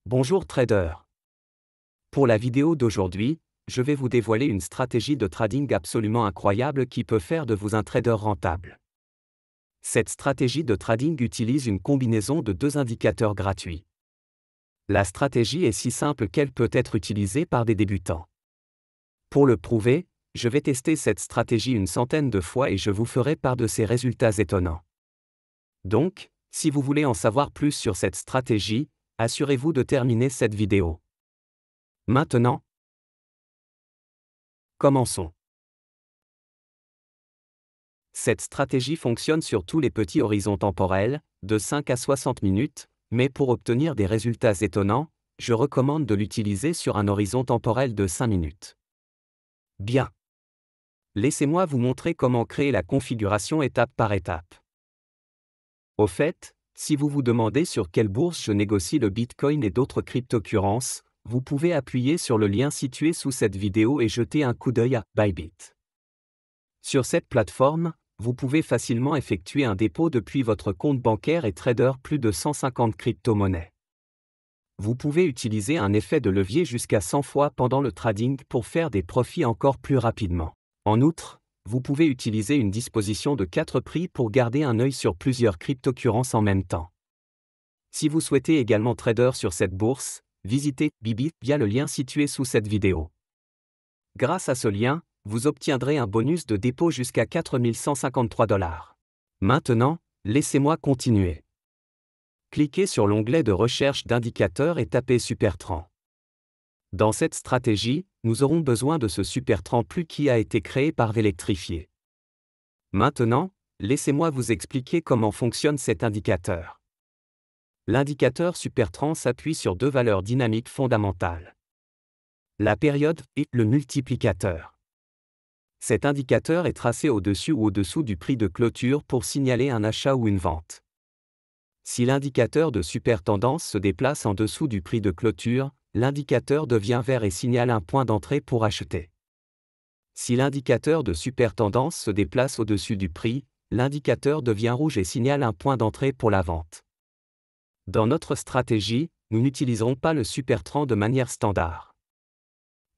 Bonjour trader. Pour la vidéo d'aujourd'hui, je vais vous dévoiler une stratégie de trading absolument incroyable qui peut faire de vous un trader rentable. Cette stratégie de trading utilise une combinaison de deux indicateurs gratuits. La stratégie est si simple qu'elle peut être utilisée par des débutants. Pour le prouver, je vais tester cette stratégie une centaine de fois et je vous ferai part de ses résultats étonnants. Donc, si vous voulez en savoir plus sur cette stratégie, assurez-vous de terminer cette vidéo. Maintenant, commençons. Cette stratégie fonctionne sur tous les petits horizons temporels, de 5 à 60 minutes, mais pour obtenir des résultats étonnants, je recommande de l'utiliser sur un horizon temporel de 5 minutes. Bien. Laissez-moi vous montrer comment créer la configuration étape par étape. Au fait, si vous vous demandez sur quelle bourse je négocie le Bitcoin et d'autres cryptocurrences, vous pouvez appuyer sur le lien situé sous cette vidéo et jeter un coup d'œil à Bybit. Sur cette plateforme, vous pouvez facilement effectuer un dépôt depuis votre compte bancaire et trader plus de 150 crypto-monnaies. Vous pouvez utiliser un effet de levier jusqu'à 100 fois pendant le trading pour faire des profits encore plus rapidement. En outre, vous pouvez utiliser une disposition de 4 prix pour garder un œil sur plusieurs cryptocurrences en même temps. Si vous souhaitez également trader sur cette bourse, visitez Bybit via le lien situé sous cette vidéo. Grâce à ce lien, vous obtiendrez un bonus de dépôt jusqu'à 4 153 $. Maintenant, laissez-moi continuer. Cliquez sur l'onglet de recherche d'indicateurs et tapez SuperTrend. Dans cette stratégie, nous aurons besoin de ce SuperTrend Plus qui a été créé par V'Electrifié. Maintenant, laissez-moi vous expliquer comment fonctionne cet indicateur. L'indicateur SuperTrend s'appuie sur deux valeurs dynamiques fondamentales. La période et le multiplicateur. Cet indicateur est tracé au-dessus ou au-dessous du prix de clôture pour signaler un achat ou une vente. Si l'indicateur de super tendance se déplace en dessous du prix de clôture, l'indicateur devient vert et signale un point d'entrée pour acheter. Si l'indicateur de super tendance se déplace au-dessus du prix, l'indicateur devient rouge et signale un point d'entrée pour la vente. Dans notre stratégie, nous n'utiliserons pas le SuperTrend de manière standard.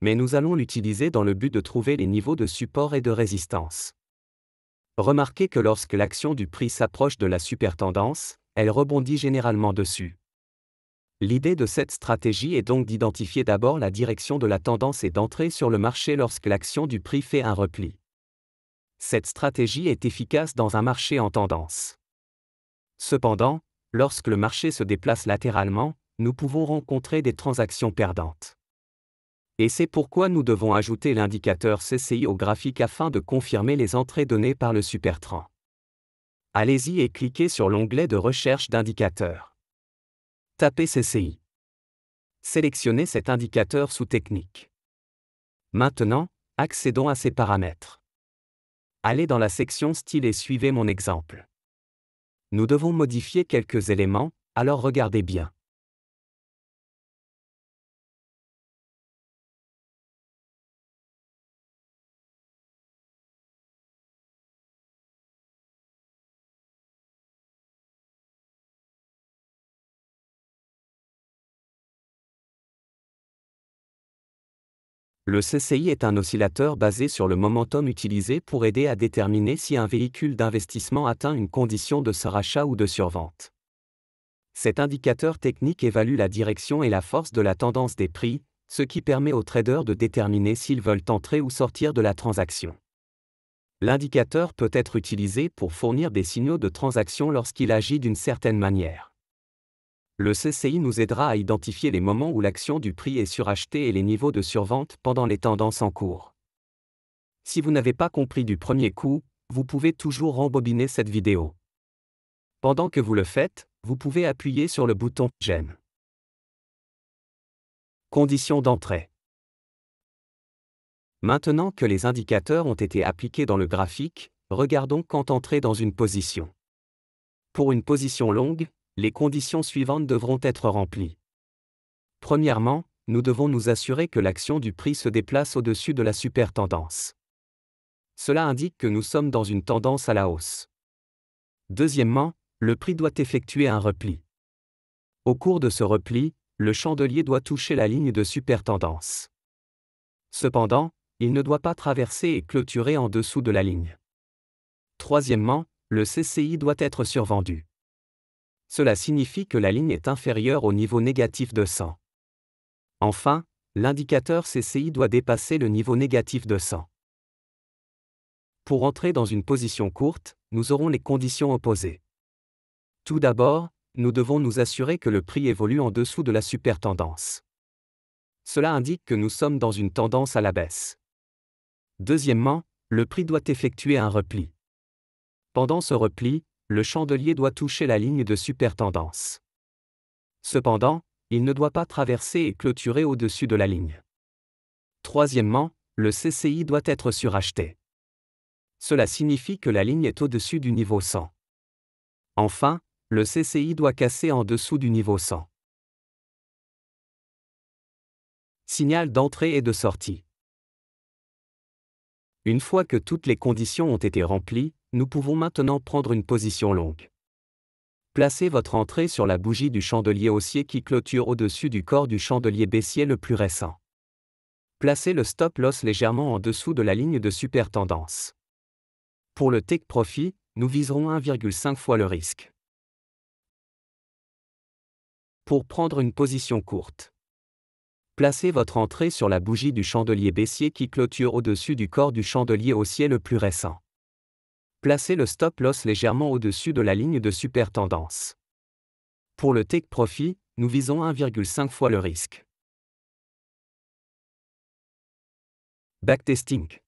Mais nous allons l'utiliser dans le but de trouver les niveaux de support et de résistance. Remarquez que lorsque l'action du prix s'approche de la super tendance, elle rebondit généralement dessus. L'idée de cette stratégie est donc d'identifier d'abord la direction de la tendance et d'entrer sur le marché lorsque l'action du prix fait un repli. Cette stratégie est efficace dans un marché en tendance. Cependant, lorsque le marché se déplace latéralement, nous pouvons rencontrer des transactions perdantes. Et c'est pourquoi nous devons ajouter l'indicateur CCI au graphique afin de confirmer les entrées données par le SuperTrend. Allez-y et cliquez sur l'onglet de recherche d'indicateurs. Tapez CCI. Sélectionnez cet indicateur sous Technique. Maintenant, accédons à ses paramètres. Allez dans la section Style et suivez mon exemple. Nous devons modifier quelques éléments, alors regardez bien. Le CCI est un oscillateur basé sur le momentum utilisé pour aider à déterminer si un véhicule d'investissement atteint une condition de surachat ou de survente. Cet indicateur technique évalue la direction et la force de la tendance des prix, ce qui permet aux traders de déterminer s'ils veulent entrer ou sortir de la transaction. L'indicateur peut être utilisé pour fournir des signaux de transaction lorsqu'il agit d'une certaine manière. Le CCI nous aidera à identifier les moments où l'action du prix est surachetée et les niveaux de survente pendant les tendances en cours. Si vous n'avez pas compris du premier coup, vous pouvez toujours rembobiner cette vidéo. Pendant que vous le faites, vous pouvez appuyer sur le bouton « J'aime ». Conditions d'entrée. Maintenant que les indicateurs ont été appliqués dans le graphique, regardons quand entrer dans une position. Pour une position longue, les conditions suivantes devront être remplies. Premièrement, nous devons nous assurer que l'action du prix se déplace au-dessus de la super tendance. Cela indique que nous sommes dans une tendance à la hausse. Deuxièmement, le prix doit effectuer un repli. Au cours de ce repli, le chandelier doit toucher la ligne de super tendance. Cependant, il ne doit pas traverser et clôturer en dessous de la ligne. Troisièmement, le CCI doit être survendu. Cela signifie que la ligne est inférieure au niveau négatif de 100. Enfin, l'indicateur CCI doit dépasser le niveau négatif de 100. Pour entrer dans une position courte, nous aurons les conditions opposées. Tout d'abord, nous devons nous assurer que le prix évolue en dessous de la super tendance. Cela indique que nous sommes dans une tendance à la baisse. Deuxièmement, le prix doit effectuer un repli. Pendant ce repli, le chandelier doit toucher la ligne de super tendance. Cependant, il ne doit pas traverser et clôturer au-dessus de la ligne. Troisièmement, le CCI doit être suracheté. Cela signifie que la ligne est au-dessus du niveau 100. Enfin, le CCI doit casser en dessous du niveau 100. Signal d'entrée et de sortie. Une fois que toutes les conditions ont été remplies, nous pouvons maintenant prendre une position longue. Placez votre entrée sur la bougie du chandelier haussier qui clôture au-dessus du corps du chandelier baissier le plus récent. Placez le stop loss légèrement en dessous de la ligne de super tendance. Pour le take profit, nous viserons 1,5 fois le risque. Pour prendre une position courte, placez votre entrée sur la bougie du chandelier baissier qui clôture au-dessus du corps du chandelier haussier le plus récent. Placez le stop loss légèrement au-dessus de la ligne de super tendance. Pour le take profit, nous visons 1,5 fois le risque. Backtesting.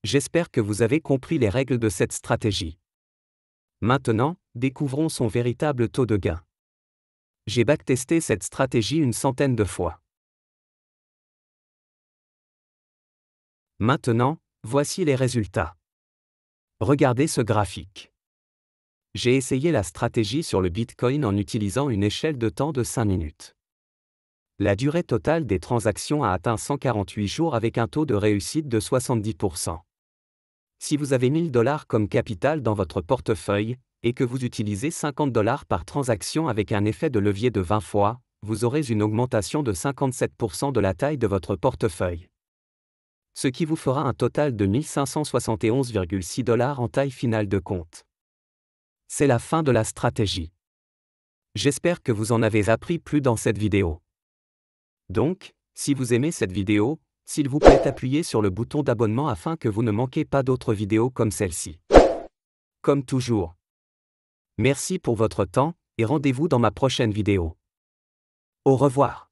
J'espère que vous avez compris les règles de cette stratégie. Maintenant, découvrons son véritable taux de gain. J'ai backtesté cette stratégie une centaine de fois. Maintenant, voici les résultats. Regardez ce graphique. J'ai essayé la stratégie sur le Bitcoin en utilisant une échelle de temps de 5 minutes. La durée totale des transactions a atteint 148 jours avec un taux de réussite de 70%. Si vous avez 1000 $ comme capital dans votre portefeuille, et que vous utilisez 50 $ par transaction avec un effet de levier de 20 fois, vous aurez une augmentation de 57% de la taille de votre portefeuille. Ce qui vous fera un total de 1571,6 $ en taille finale de compte. C'est la fin de la stratégie. J'espère que vous en avez appris plus dans cette vidéo. Donc, si vous aimez cette vidéo, s'il vous plaît appuyez sur le bouton d'abonnement afin que vous ne manquiez pas d'autres vidéos comme celle-ci. Comme toujours. Merci pour votre temps, et rendez-vous dans ma prochaine vidéo. Au revoir.